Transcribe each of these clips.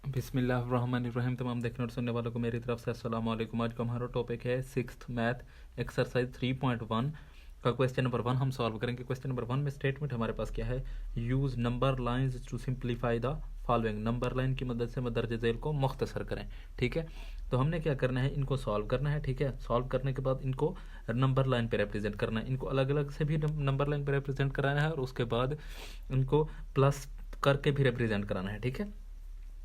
बिस्मिल्लाहिर्रहमानिर्रहीम। तमाम देखने और सुनने वालों को मेरी तरफ से अस्सलाम वालेकुम। आज का हमारा टॉपिक है 6th मैथ एक्सरसाइज 3.1 का क्वेश्चन नंबर 1 हम सॉल्व करेंगे। क्वेश्चन नंबर 1 में स्टेटमेंट हमारे पास क्या है, use number lines to simplify the following. Number line की मदद से मदरज झेल को मुख्तसर करें। ठीक है, तो हमने क्या करना है, इनको सॉल्व करना है। ठीक है, सॉल्व करने के बाद इनको नंबर लाइन पे रिप्रेजेंट करना है। इनको अलग अलग से भी नंबर लाइन पे रिप्रेजेंट कराना है और उसके बाद इनको प्लस करके भी रिप्रेजेंट कराना है। ठीक है,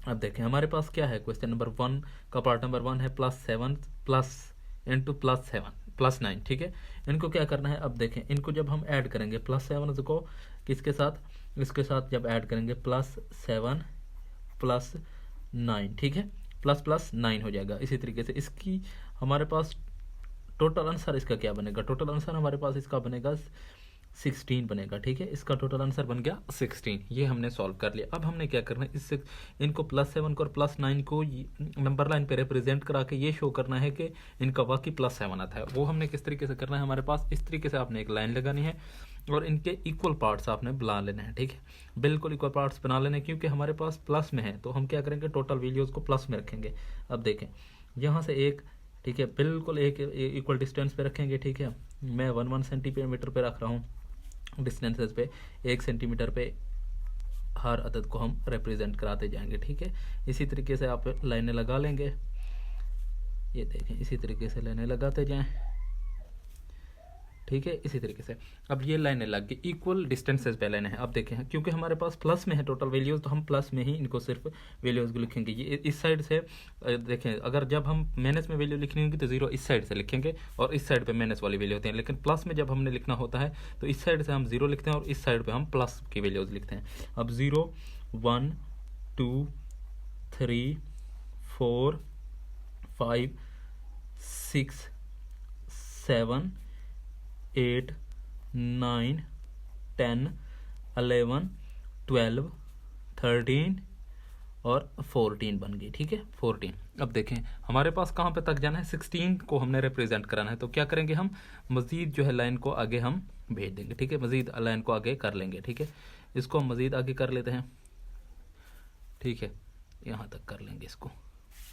अब देखें हमारे पास क्या है, क्वेश्चन नंबर 1 का पार्ट नंबर 1 है +7 प्लस इंटू +7 +9। ठीक है, इनको क्या करना है, अब देखें इनको जब हम ऐड करेंगे +7 को किसके साथ, इसके साथ जब ऐड करेंगे +7 +9। ठीक है, +9 हो जाएगा। इसी तरीके से इसकी हमारे पास टोटल आंसर इसका क्या बनेगा, टोटल आंसर हमारे पास इसका बनेगा 16 बनेगा। ठीक है, इसका टोटल आंसर बन गया 16। ये हमने सॉल्व कर लिया। अब हमने क्या करना है, इससे इनको +7 को और +9 को नंबर लाइन पे रिप्रेजेंट करा के ये शो करना है कि इनका वाकई +7 आता है। वो हमने किस तरीके से करना है, हमारे पास इस तरीके से आपने एक लाइन लगानी है और इनके इक्वल पार्ट्स आपने बना लेने हैं। ठीक है, बिल्कुल इक्वल पार्ट्स बना लेने, क्योंकि हमारे पास प्लस में है तो हम क्या करेंगे, टोटल वैल्यूज़ को प्लस में रखेंगे। अब देखें यहाँ से एक, ठीक है, बिल्कुल एक इक्वल डिस्टेंस पे रखेंगे। ठीक है, मैं 1 सेंटीमीटर पे रख रहा हूँ डिस्टेंसेस पे, 1 सेंटीमीटर पे हर अदद को हम रिप्रेजेंट कराते जाएंगे। ठीक है, इसी तरीके से आप लाइनें लगा लेंगे। ये देखें इसी तरीके से लाइनें लगाते जाएं। ठीक है, इसी तरीके से अब ये लाइनें लग गई, इक्वल डिस्टेंसेस पे लाइनें हैं। अब देखें क्योंकि हमारे पास प्लस में है टोटल वैल्यूज़, तो हम प्लस में ही इनको सिर्फ वैल्यूज़ को लिखेंगे। ये इस साइड से देखें, अगर जब हम माइनस में वैल्यू लिखनी होगी तो 0 इस साइड से लिखेंगे और इस साइड पे माइनस वाली वैल्यू होती है। लेकिन प्लस में जब हमने लिखना होता है तो इस साइड से हम 0 लिखते हैं और इस साइड पर हम प्लस की वैल्यूज़ लिखते हैं। अब 0 1 2 3 4 5 6 7 8 9 10 11 12 13 और 14 बन गई। ठीक है, 14। अब देखें हमारे पास कहाँ पे तक जाना है, 16 को हमने रिप्रेजेंट कराना है। तो क्या करेंगे, हम मज़ीद जो है लाइन को आगे हम भेज देंगे। ठीक है, मज़ीद लाइन को आगे कर लेंगे। ठीक है, इसको हम मज़ीद आगे कर लेते हैं। ठीक है, यहाँ तक कर लेंगे इसको।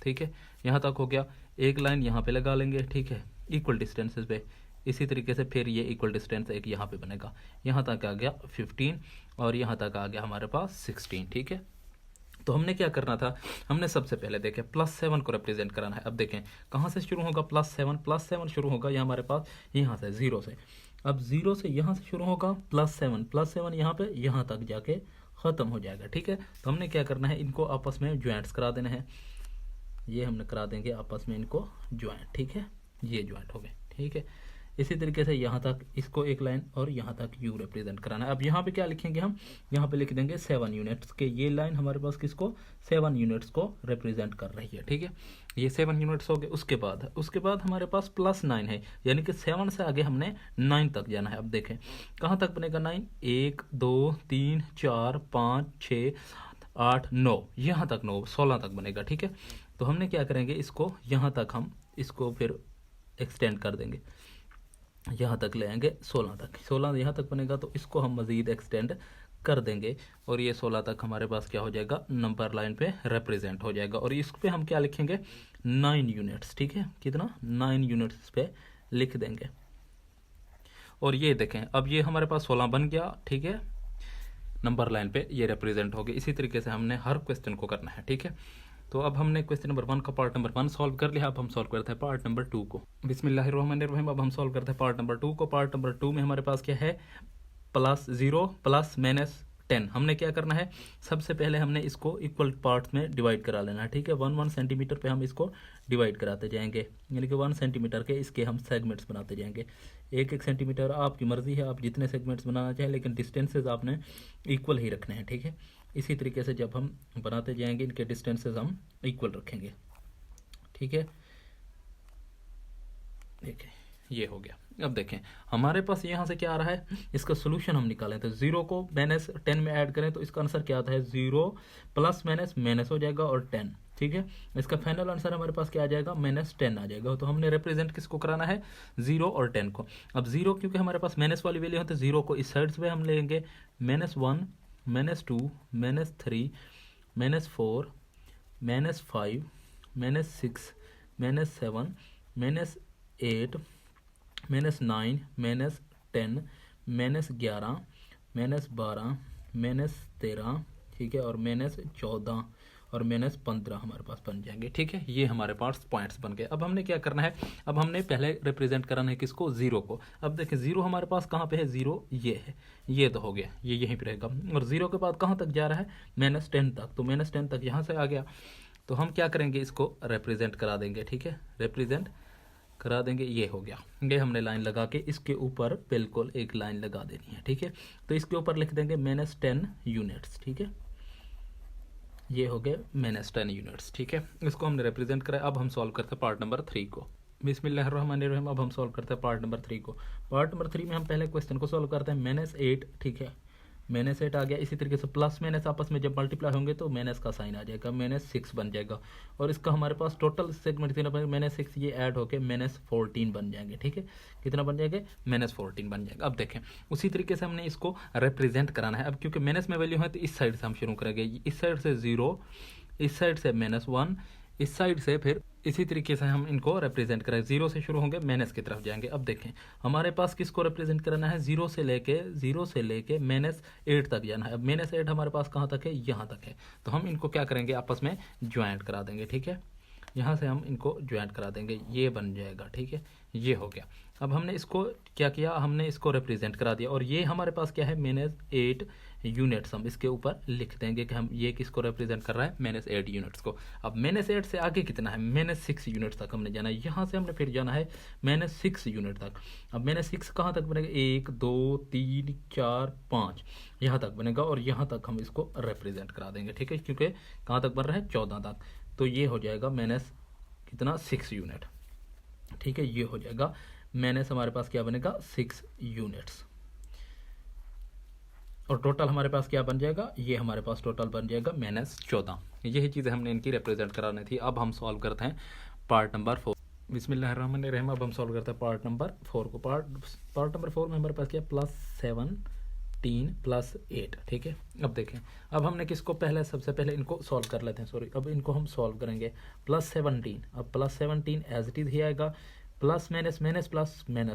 ठीक है, यहाँ तक हो गया। एक लाइन यहाँ पे लगा लेंगे। ठीक है, इक्वल डिस्टेंसेस पे। इसी तरीके से फिर ये इक्वल डिस्टेंस एक यहाँ पे बनेगा। यहाँ तक आ गया 15 और यहाँ तक आ गया हमारे पास 16। ठीक है, तो हमने क्या करना था, हमने सबसे पहले देखें +7 को रिप्रेजेंट कराना है। अब देखें कहाँ से शुरू होगा, +7 शुरू होगा ये हमारे पास यहाँ से 0 से। अब 0 से यहाँ से शुरू होगा +7 यहाँ पे यहाँ तक जाके ख़त्म हो जाएगा। ठीक है, तो हमने क्या करना है, इनको आपस में ज्वाइंट्स करा देना है। ये हमने करा देंगे आपस में इनको ज्वाइंट। ठीक है, ये ज्वाइंट हो गए। ठीक है, इसी तरीके से यहाँ तक इसको एक लाइन और यहाँ तक यू रिप्रेजेंट कराना है। अब यहाँ पे क्या लिखेंगे, हम यहाँ पे लिख देंगे 7 यूनिट्स के। ये लाइन हमारे पास किसको, 7 यूनिट्स को रिप्रेजेंट कर रही है। ठीक है, ये 7 यूनिट्स हो गए। उसके बाद हमारे पास +9 है, यानी कि 7 से आगे हमने 9 तक जाना है। अब देखें कहाँ तक बनेगा 9, 1 2 3 4 5 6 8 9, यहाँ तक 9 16 तक बनेगा। ठीक है, तो हमने क्या करेंगे, इसको यहाँ तक हम इसको फिर एक्सटेंड कर देंगे, यहाँ तक ले आएंगे 16 यहाँ तक बनेगा। तो इसको हम मज़ीद एक्सटेंड कर देंगे और ये 16 तक हमारे पास क्या हो जाएगा, नंबर लाइन पे रिप्रेजेंट हो जाएगा। और इस पे हम क्या लिखेंगे, 9 यूनिट्स। ठीक है, कितना, 9 यूनिट्स पे लिख देंगे। और ये देखें अब ये हमारे पास 16 बन गया। ठीक है, नंबर लाइन पे ये रिप्रेजेंट हो गया। इसी तरीके से हमने हर क्वेश्चन को करना है। ठीक है, तो अब हमने क्वेश्चन नंबर 1 का पार्ट नंबर 1 सॉल्व कर लिया। अब हम सॉल्व करते हैं पार्ट नंबर 2 को। बिस्मिल्लाहिर्रहमानिर्रहीम। अब हम सॉल्व करते हैं पार्ट नंबर 2 को। पार्ट नंबर 2 में हमारे पास क्या है, +0 +-10। हमने क्या करना है, सबसे पहले हमने इसको इक्वल पार्ट्स में डिवाइड करा लेना है। ठीक है, 1 सेंटीमीटर पे हम इसको डिवाइड कराते जाएंगे, यानी कि 1 सेंटीमीटर के इसके हम सेगमेंट्स बनाते जाएंगे। 1 सेंटीमीटर आपकी मर्ज़ी है, आप जितने सेगमेंट्स बनाना चाहें, लेकिन डिस्टेंसेज आपने इक्वल ही रखने हैं। ठीक है, इसी तरीके से जब हम बनाते जाएंगे इनके डिस्टेंसेस हम इक्वल रखेंगे। ठीक है, देखें ये हो गया। अब देखें हमारे पास यहाँ से क्या आ रहा है, इसका सोल्यूशन हम निकालें तो 0 को -10 में ऐड करें तो इसका आंसर क्या आता है, 0 + - हो जाएगा और 10। ठीक है। इसका फाइनल आंसर हमारे पास क्या आ जाएगा, -10 आ जाएगा। तो हमने रिप्रेजेंट किसको कराना है, 0 और 10 को। अब 0 क्योंकि हमारे पास माइनस वाली वैल्यू है तो 0 को इस साइड से हम लेंगे, -1 -2 -3 -4 -5 -6 -7 -8 -9 -10 -11 -12 -13, ठीक है, और -14 और -15 हमारे पास बन जाएंगे। ठीक है, ये हमारे पास पॉइंट्स बन गए। अब हमने क्या करना है, अब हमने पहले रिप्रेजेंट करना है किसको, 0 को। अब देखिए 0 हमारे पास कहाँ पे है, 0 ये है, ये तो हो गया, ये यहीं पे रहेगा। और 0 के बाद कहाँ तक जा रहा है, -10 तक। तो -10 तक यहाँ से आ गया। तो हम क्या करेंगे, इसको रिप्रेजेंट करा देंगे। ठीक है, रिप्रेजेंट करा देंगे, ये हो गया। ये हमने लाइन लगा के इसके ऊपर बिल्कुल एक लाइन लगा देनी है। ठीक है, तो इसके ऊपर लिख देंगे -10 यूनिट्स। ठीक है, ये हो गए -10 यूनिट्स। ठीक है, इसको हमने रिप्रेजेंट करा। अब हम सॉल्व करते हैं पार्ट नंबर 3 को। बिस्मिल्लाहिर्रहमानिर्रहीम। अब हम सॉल्व करते हैं पार्ट नंबर 3 को। पार्ट नंबर 3 में हम पहले क्वेश्चन को सॉल्व करते हैं, -8। ठीक है, -8 आ गया। इसी तरीके से प्लस माइनस आपस में जब मल्टीप्लाई होंगे तो माइनस का साइन आ जाएगा, -6 बन जाएगा। और इसका हमारे पास टोटल सेगमेंट कितना बनेगा, -6 ये ऐड होकर -14 बन जाएंगे। ठीक है, कितना बन जाएंगे, -14 बन जाएगा। अब देखें उसी तरीके से हमने इसको रिप्रेजेंट कराना है। अब क्योंकि माइनस में वैल्यू है तो इस साइड से हम शुरू करेंगे, इस साइड से 0, इस साइड से -1, इस साइड से फिर इसी तरीके से हम इनको रिप्रेजेंट करें। 0 से शुरू होंगे, माइनस की तरफ जाएंगे। अब देखें हमारे पास किसको रिप्रेजेंट करना है, 0 से लेके -8 तक जाना है। अब -8 हमारे पास कहाँ तक है, यहाँ तक है। तो हम इनको क्या करेंगे, आपस में ज्वाइंट करा देंगे। ठीक है, यहाँ से हम इनको ज्वाइंट करा देंगे, ये बन जाएगा। ठीक है, ये हो गया। अब हमने इसको क्या किया, हमने इसको रिप्रेजेंट करा दिया। और ये हमारे पास क्या है, -8 यूनिट्स हम इसके ऊपर लिख देंगे कि हम ये किसको रिप्रेजेंट कर रहा है, -8 यूनिट्स को। अब -8 से आगे कितना है, -6 यूनिट तक हमने जाना है। यहाँ से हमने फिर जाना है -6 यूनिट तक। अब -6 कहाँ तक बनेगा, 1 2 3 4 5 यहाँ तक बनेगा। और यहाँ तक हम इसको रिप्रेजेंट करा देंगे। ठीक है, क्योंकि कहाँ तक बन रहा है, 14 तक। तो ये हो जाएगा -6 यूनिट। ठीक है, ये हो जाएगा माइनस, हमारे पास क्या बनेगा, 6 यूनिट्स। और टोटल हमारे पास क्या बन जाएगा, ये हमारे पास टोटल बन जाएगा -14। यही चीज़ें हमने इनकी रिप्रेजेंट करानी थी। अब हम सॉल्व करते हैं पार्ट नंबर 4। बिस्मिल्लाहिर्रहमानिर्रहीम। अब हम सॉल्व करते हैं पार्ट नंबर 4 को। पार्ट नंबर 4 में हमारे पास क्या, +17 + 8। ठीक है, अब देखें, अब हमने किसको पहले, सबसे पहले इनको सॉल्व कर लेते हैं। सॉरी, अब इनको हम सॉल्व करेंगे। +17, अब +17 एज इट इज ही आएगा, प्लस माइनस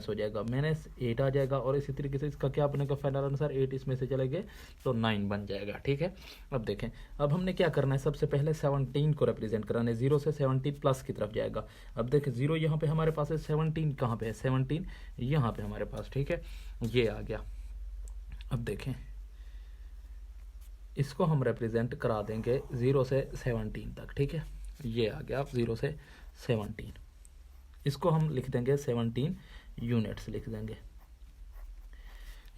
हो जाएगा, -8 आ जाएगा। और इसी तरीके से इसका क्या बनेगा, फाइनल आंसर 8 इसमें से चले गए तो 9 बन जाएगा। ठीक है, अब देखें, अब हमने क्या करना है, सबसे पहले 17 को रिप्रेजेंट कराना है। 0 से 17 प्लस की तरफ जाएगा। अब देखें 0 यहाँ पे हमारे पास है, 17 कहाँ पे है, 17 यहाँ पे हमारे पास। ठीक है, ये आ गया। अब देखें इसको हम रिप्रेजेंट करा देंगे 0 से 17 तक। ठीक है, ये आ गया 0 से 17। इसको हम लिख देंगे 17 यूनिट्स लिख देंगे,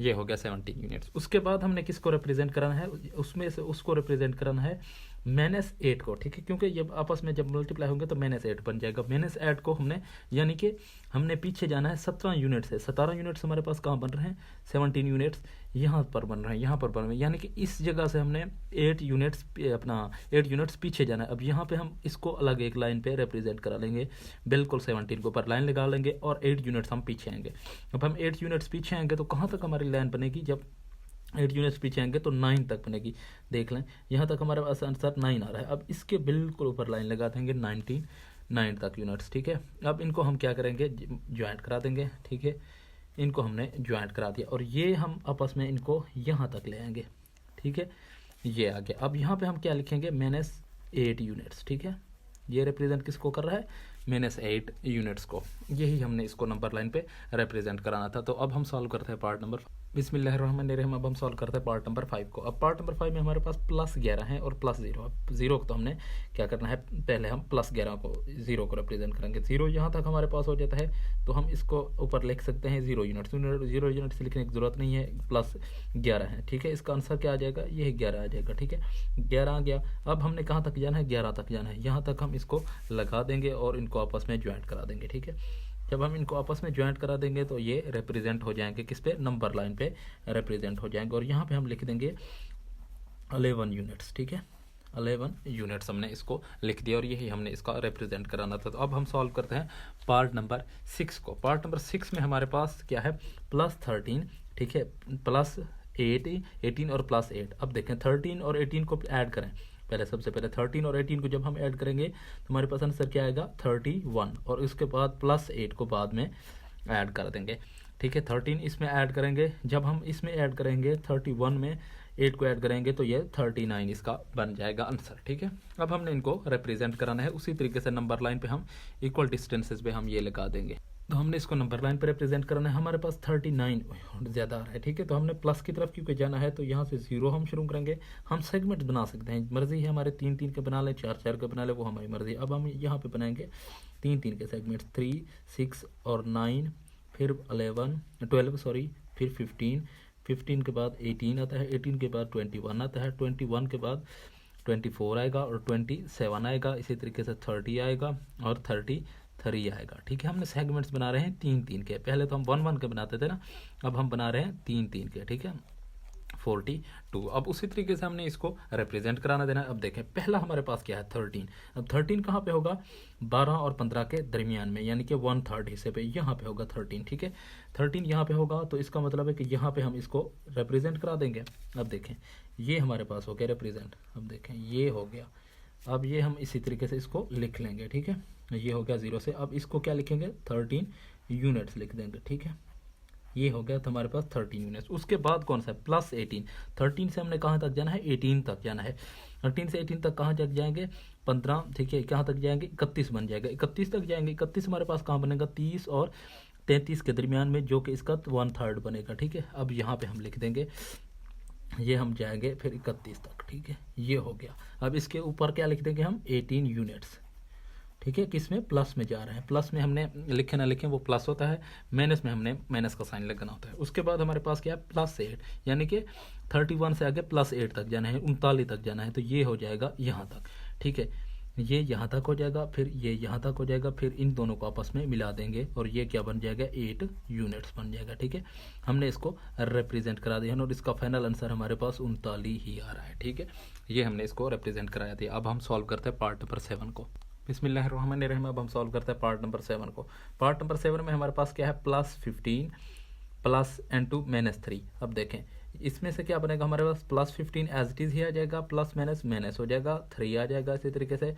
ये हो गया 17 यूनिट्स। उसके बाद हमने किसको रिप्रेजेंट कराना है, उसमें से उसको रिप्रेजेंट कराना है -8 को। ठीक है, क्योंकि ये आपस में जब मल्टीप्लाई होंगे तो -8 बन जाएगा। -8 को हमने, यानी कि हमने पीछे जाना है 17 यूनिट से। 17 यूनिट्स हमारे पास कहाँ बन रहे हैं, 17 यूनिट्स यहाँ पर बन रहे हैं, यहाँ पर बन रहे हैं। यानी कि इस जगह से हमने 8 यूनिट्स पीछे जाना है। अब यहाँ पे हम इसको अलग एक लाइन पे रिप्रेजेंट करा लेंगे, बिल्कुल 17 के ऊपर लाइन लगा लेंगे और 8 यूनिट्स हम पीछे आएंगे। अब हम 8 यूनिट्स पीछे आएंगे तो कहाँ तक हमारी लाइन बनेगी, जब 8 यूनिट्स पीछे आएंगे तो 9 तक बनेगी। देख लें, यहाँ तक हमारे पास आंसर 9 आ रहा है। अब इसके बिल्कुल ऊपर लाइन लगा देंगे 9 तक यूनिट्स। ठीक है, अब इनको हम क्या करेंगे, ज्वाइंट करा देंगे। ठीक है, इनको हमने ज्वाइंट करा दिया और ये हम आपस में इनको यहाँ तक ले आएंगे। ठीक है, ये आ गया। अब यहाँ पे हम क्या लिखेंगे, -8 यूनिट्स। ठीक है, ये रिप्रेजेंट किसको कर रहा है, -8 यूनिट्स को। यही हमने इसको नंबर लाइन पे रिप्रेजेंट कराना था। तो अब हम सॉल्व करते हैं पार्ट नंबर, बिस्मिल्लाहिर्रहमानिर्रहीम। अब हम सॉल्व करते हैं पार्ट नंबर 5 को। अब पार्ट नंबर 5 में हमारे पास +11 है और +0। अब 0 को तो हमने क्या करना है, पहले हम +11 को, 0 को रिप्रेजेंट करेंगे। 0 यहाँ तक हमारे पास हो जाता है तो हम इसको ऊपर लिख सकते हैं 0 यूनिट्स। 0 यूनिट्स लिखने की जरूरत नहीं है, +11 है। ठीक है, इसका आंसर क्या आ जाएगा, ये 11 आ जाएगा। ठीक है, 11 आ गया। अब हमने कहाँ तक जाना है, 11 तक जाना है। यहाँ तक हम इसको लगा देंगे और इनको आपस में ज्वाइंट करा देंगे। ठीक है, जब हम इनको आपस में ज्वाइंट करा देंगे तो ये रिप्रेजेंट हो जाएंगे किस पे, नंबर लाइन पे रिप्रेजेंट हो जाएंगे। और यहाँ पे हम लिख देंगे 11 यूनिट्स। ठीक है, 11 यूनिट्स हमने इसको लिख दिया और यही हमने इसका रिप्रेजेंट कराना था। तो अब हम सॉल्व करते हैं पार्ट नंबर 6 को। पार्ट नंबर 6 में हमारे पास क्या है, +13, ठीक है, +8 और +8। अब देखें 13 और 18 को ऐड करें। पहले सबसे पहले 13 और 18 को जब हम ऐड करेंगे तो हमारे पास आंसर क्या आएगा, 31, और उसके बाद +8 को बाद में ऐड कर देंगे, ठीक है। 13 इसमें ऐड करेंगे, जब हम इसमें ऐड करेंगे 31 में 8 को ऐड करेंगे तो ये 39 इसका बन जाएगा आंसर, ठीक है। अब हमने इनको रिप्रेजेंट कराना है उसी तरीके से नंबर लाइन पे हम इक्वल डिस्टेंसेस पे हम ये लगा देंगे। तो हमने इसको नंबर लाइन पे रिप्रेजेंट करना है। हमारे पास 39 ज़्यादा आ रहा है, ठीक है, तो हमने प्लस की तरफ क्योंकि जाना है तो यहाँ से 0 हम शुरू करेंगे। हम सेगमेंट बना सकते हैं, मर्जी है हमारे 3-3 के बना लें, 4-4 के बना लें, वो हमारी मर्जी है। अब हम यहाँ पे बनाएंगे 3-3 के सेगमेंट्स, 3, 6 और 9, फिर 12 सॉरी, फिर 15 के बाद 18 आता है, 18 के बाद 21 आता है, 21 के बाद 24 आएगा और 27 आएगा, इसी तरीके से 30 आएगा और 33 आएगा, ठीक है। हमने सेगमेंट्स बना रहे हैं 3-3 के, पहले तो हम 1-1 के बनाते थे ना, अब हम बना रहे हैं 3-3 के, ठीक है, 42। अब उसी तरीके से हमने इसको रिप्रेजेंट कराना देना है। अब देखें पहला हमारे पास क्या है, 13। अब 13 कहाँ पे होगा, 12 और 15 के दरमियान में, यानी कि 1/3 हिस्से पे, यहाँ पे होगा 13, ठीक है। 13 यहाँ पे होगा तो इसका मतलब है कि यहाँ पे हम इसको रिप्रेजेंट करा देंगे। अब देखें ये हमारे पास हो गया रिप्रेजेंट, अब देखें ये हो गया। अब ये हम इसी तरीके से इसको लिख लेंगे, ठीक है, ये हो गया 0 से। अब इसको क्या लिखेंगे, 13 यूनिट्स लिख देंगे, ठीक है, ये हो गया तो हमारे पास 13 यूनिट्स। उसके बाद कौन सा है, +18। 13 से हमने कहाँ तक जाना है, 18 तक जाना है। 13 से 18 तक कहाँ तक जाएंगे, 15, ठीक है, कहाँ तक जाएंगे, 31 बन जाएगा, 31 तक जाएंगे। 31 हमारे पास कहाँ बनेगा, 30 और 33 के दरमियान में, जो कि इसका 1/3 बनेगा, ठीक है। अब यहाँ पे हम लिख देंगे, ये हम जाएंगे फिर 31 तक, ठीक है, ये हो गया। अब इसके ऊपर क्या लिख देंगे हम, 18 यूनिट्स, ठीक है, किस में, प्लस में जा रहे हैं। प्लस में हमने लिखे ना लिखें वो प्लस होता है, माइनस में हमने माइनस का साइन लगाना होता है। उसके बाद हमारे पास क्या है, +8, यानी कि 31 से आगे +8 तक जाना है, 39 तक जाना है, तो ये हो जाएगा यहाँ तक, ठीक है, ये यहाँ तक हो जाएगा, फिर ये यहाँ तक हो जाएगा, फिर इन दोनों को आपस में मिला देंगे और ये क्या बन जाएगा, 8 यूनिट्स बन जाएगा, ठीक है। हमने इसको रिप्रेजेंट करा दिया और इसका फाइनल आंसर हमारे पास 39 ही आ रहा है, ठीक है। ये हमने इसको रिप्रेजेंट कराया था। अब हम सॉल्व करते हैं पार्ट नंबर 7 को। बिस्मिल्लाहिर्रहमानिर्रहीम। अब हम सॉल्व करते हैं पार्ट नंबर 7 को। पार्ट नंबर 7 में हमारे पास क्या है, +15 +n2 -3। अब देखें इसमें से क्या बनेगा, हमारे पास +15 एज इट इज़ ही आ जाएगा, प्लस माइनस माइनस हो जाएगा, 3 आ जाएगा इसी तरीके से,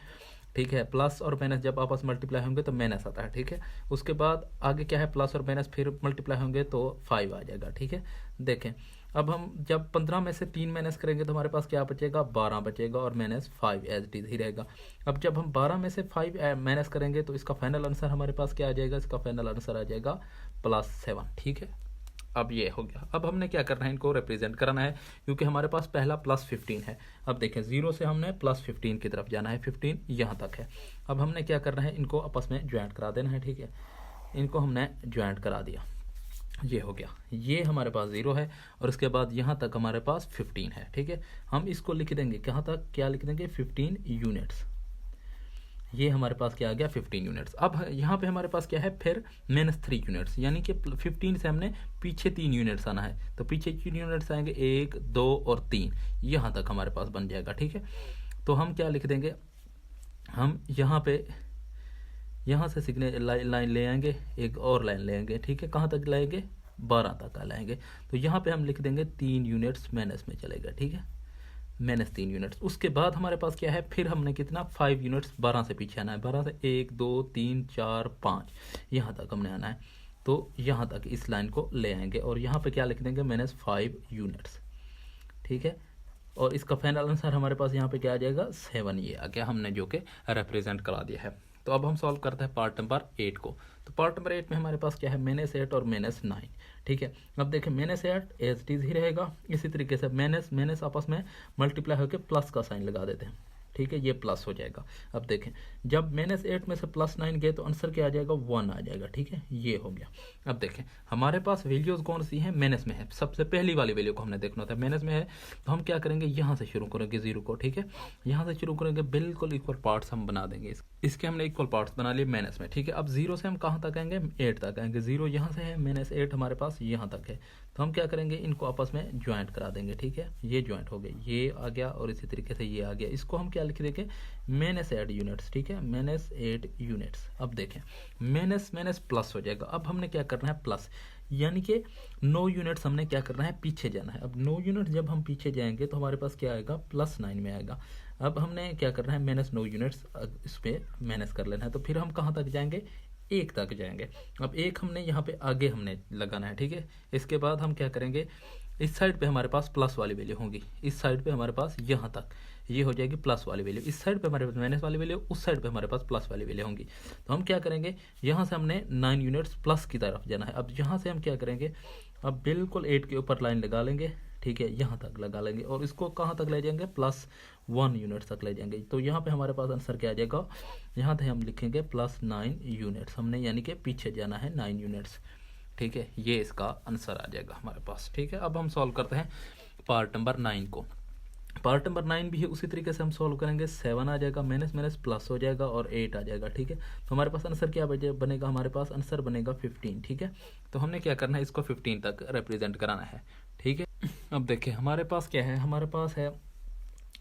ठीक है। प्लस और माइनस जब आपस मल्टीप्लाई होंगे तो माइनस आता है, ठीक है। उसके बाद आगे क्या है, प्लस और माइनस फिर मल्टीप्लाई होंगे तो 5 आ जाएगा, ठीक है। देखें अब हम जब 15 में से 3 माइनस करेंगे तो हमारे पास क्या बचेगा, 12 बचेगा और -5 एज इट इज़ ही रहेगा। अब जब हम 12 में से 5 माइनस करेंगे तो इसका फाइनल आंसर हमारे पास क्या आ जाएगा, इसका फाइनल आंसर आ जाएगा +7, ठीक है। अब ये हो गया। अब हमने क्या करना है, इनको रिप्रेजेंट करना है, क्योंकि हमारे पास पहला +15 है। अब देखें 0 से हमने +15 की तरफ जाना है, 15 यहाँ तक है। अब हमने क्या करना है, इनको आपस में ज्वाइंट करा देना है, ठीक है। इनको हमने ज्वाइंट करा दिया, ये हो गया, ये हमारे पास 0 है और उसके बाद यहाँ तक हमारे पास 15 है, ठीक है। हम इसको लिख देंगे, कहाँ तक, क्या लिख देंगे, 15 यूनिट्स। ये हमारे पास क्या आ गया, 15 यूनिट्स। अब यहाँ पे हमारे पास क्या है, फिर -3 यूनिट्स, यानी कि 15 से हमने पीछे 3 यूनिट्स आना है, तो पीछे 3 यूनिट्स आएंगे, 1, 2 और 3, यहाँ तक हमारे पास बन जाएगा, ठीक है। तो हम क्या लिख देंगे, हम यहाँ पे यहाँ से सीखने लाइन ले आएंगे, एक और लाइन ले आएंगे, ठीक है। कहाँ तक लाएंगे, 12 तक लाएंगे। तो यहाँ पे हम लिख देंगे 3 यूनिट्स माइनस में चलेगा, ठीक है, -3 यूनिट्स। उसके बाद हमारे पास क्या है, फिर हमने कितना, 5 यूनिट्स 12 से पीछे आना है, 12 से 1, 2, 3, 4, 5 यहाँ तक हमने आना है। तो यहाँ तक इस लाइन को ले आएंगे और यहाँ पे क्या लिख देंगे, -5 यूनिट्स, ठीक है। और इसका फाइनल आंसर हमारे पास यहाँ पे क्या आ जाएगा, 7, ये आ गया, हमने जो कि रिप्रेजेंट करा दिया है। तो अब हम सॉल्व करते हैं पार्ट नंबर 8 को। तो पार्ट नंबर 8 में हमारे पास क्या है, -8 और -9, ठीक है। अब देखें -8 एज इट इज़ ही रहेगा, इसी तरीके से माइनस आपस में मल्टीप्लाई होकर प्लस का साइन लगा देते हैं, ठीक है, ये प्लस हो जाएगा। अब देखें, जब -8 में से +9 गए तो आंसर क्या आ जाएगा, 1 आ जाएगा। ठीक है, ये हो गया। अब देखें हमारे पास वैल्यूज कौन सी हैं, माइनस में है, सबसे पहली वाली वैल्यू को हमने देखना था, माइनस में है तो हम क्या करेंगे, यहाँ से शुरू करेंगे 0 को। ठीक है, यहाँ से शुरू करेंगे, बिल्कुल इक्वल पार्ट्स हम बना देंगे, इसके हमने इक्वल पार्ट्स बना लिए माइनस में। ठीक है, अब 0 से हम कहाँ तक आएंगे, 8 तक आएंगे। 0 यहाँ से है, -8 हमारे पास यहाँ तक है, तो हम क्या करेंगे, इनको आपस में ज्वाइंट करा देंगे। ठीक है, ये ज्वाइंट हो गए, ये आ गया और इसी तरीके से ये आ गया। इसको हम क्या लिख देंगे, -8 यूनिट्स। ठीक है, -8 यूनिट्स। अब देखें माइनस प्लस हो जाएगा। अब हमने क्या करना है, प्लस, यानी कि 9 यूनिट्स हमने क्या करना है, पीछे जाना है। अब 9 यूनिट जब हम पीछे जाएंगे तो हमारे पास क्या आएगा, +9 में आएगा। अब हमने क्या करना है, -9 यूनिट्स इस पर माइनस कर लेना है, तो फिर हम कहाँ तक जाएंगे, 1 तक जाएंगे। अब 1 हमने यहाँ पे आगे हमने लगाना है। ठीक है, इसके बाद हम क्या करेंगे, इस साइड पे हमारे पास प्लस वाली वैल्यू होगी, इस साइड पे हमारे पास यहाँ तक ये हो जाएगी प्लस वाली वैल्यू, इस साइड पे हमारे पास माइनस वाली वैल्यू, उस साइड पे हमारे पास प्लस वाली वैल्यू होंगी। तो हम क्या करेंगे, यहाँ से हमने 9 यूनिट्स प्लस की तरफ जाना है। अब यहाँ से हम क्या करेंगे, अब बिल्कुल 8 के ऊपर लाइन लगा लेंगे। ठीक है, यहाँ तक लगा लेंगे और इसको कहाँ तक ले जाएंगे, +1 यूनिट्स तक ले जाएंगे। तो यहाँ पे हमारे पास आंसर क्या आ जाएगा, यहाँ से हम लिखेंगे +9 यूनिट्स, हमने यानी कि पीछे जाना है 9 यूनिट्स। ठीक है, ये इसका आंसर आ जाएगा हमारे पास। ठीक है, अब हम सॉल्व करते हैं पार्ट नंबर 9 को। पार्ट नंबर 9 भी है, उसी तरीके से हम सॉल्व करेंगे। 7 आ जाएगा, माइनस प्लस हो जाएगा और 8 आ जाएगा। ठीक है, तो हमारे पास आंसर क्या बनेगा, हमारे पास आंसर बनेगा 15। ठीक है, तो हमने क्या करना है, इसको 15 तक रिप्रेजेंट कराना है। ठीक है, अब देखिए हमारे पास क्या है, हमारे पास है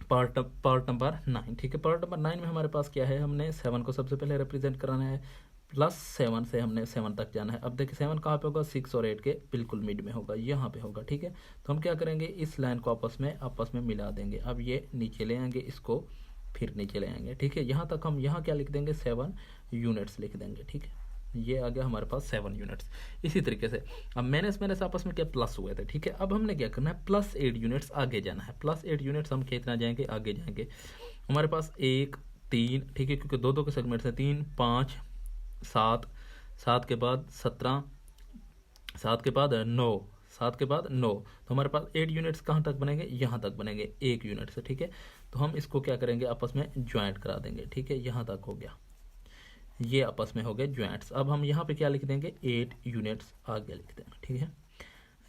पार्ट नंबर 9। ठीक है, पार्ट नंबर 9 में हमारे पास क्या है, हमने 7 को सबसे पहले रिप्रेजेंट कराना है, +7 से हमने 7 तक जाना है। अब देखिए 7 कहाँ पे होगा, 6 और 8 के बिल्कुल मिड में होगा, यहाँ पे होगा। ठीक है, तो हम क्या करेंगे, इस लाइन को आपस में मिला देंगे। अब ये नीचे ले आएंगे, इसको फिर नीचे ले आएंगे। ठीक है, यहाँ तक हम यहाँ क्या लिख देंगे, 7 यूनिट्स लिख देंगे। ठीक है, ये आ गया हमारे पास 7 यूनिट्स। इसी तरीके से अब माइनस आपस में क्या प्लस हुए थे। ठीक है, अब हमने क्या करना है, +8 यूनिट्स आगे जाना है। +8 यूनिट्स हम कितना जाएंगे, आगे जाएंगे। हमारे पास 1 3, ठीक है, क्योंकि दो के सेगमेंट से 3 5 7, 7 के बाद 17, 7 के बाद 9, 7 के बाद 9, तो हमारे पास 8 यूनिट्स कहाँ तक बनेंगे, यहाँ तक बनेंगे 1 यूनिट से। ठीक है, तो हम इसको क्या करेंगे, आपस में ज्वाइंट करा देंगे। ठीक है, यहाँ तक हो गया, ये आपस में हो गए ज्वाइंट्स। अब हम यहाँ पे क्या लिख देंगे, 8 यूनिट्स आगे लिख देंगे। ठीक है,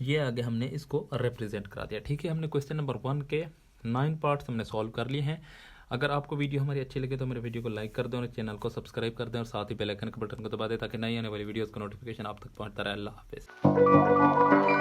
ये आगे हमने इसको रिप्रेजेंट करा दिया। ठीक है, हमने क्वेश्चन नंबर 1 के 9 पार्ट्स हमने सॉल्व कर लिए हैं। अगर आपको वीडियो हमारी अच्छी लगे तो मेरे वीडियो को लाइक कर दें और चैनल को सब्सक्राइब कर दें और साथ ही बेल आइकन के बटन को दबा दें ताकि नई आने वाली वीडियोस का नोटिफिकेशन आप तक पहुंचता रहे। अल्लाह हाफिज़।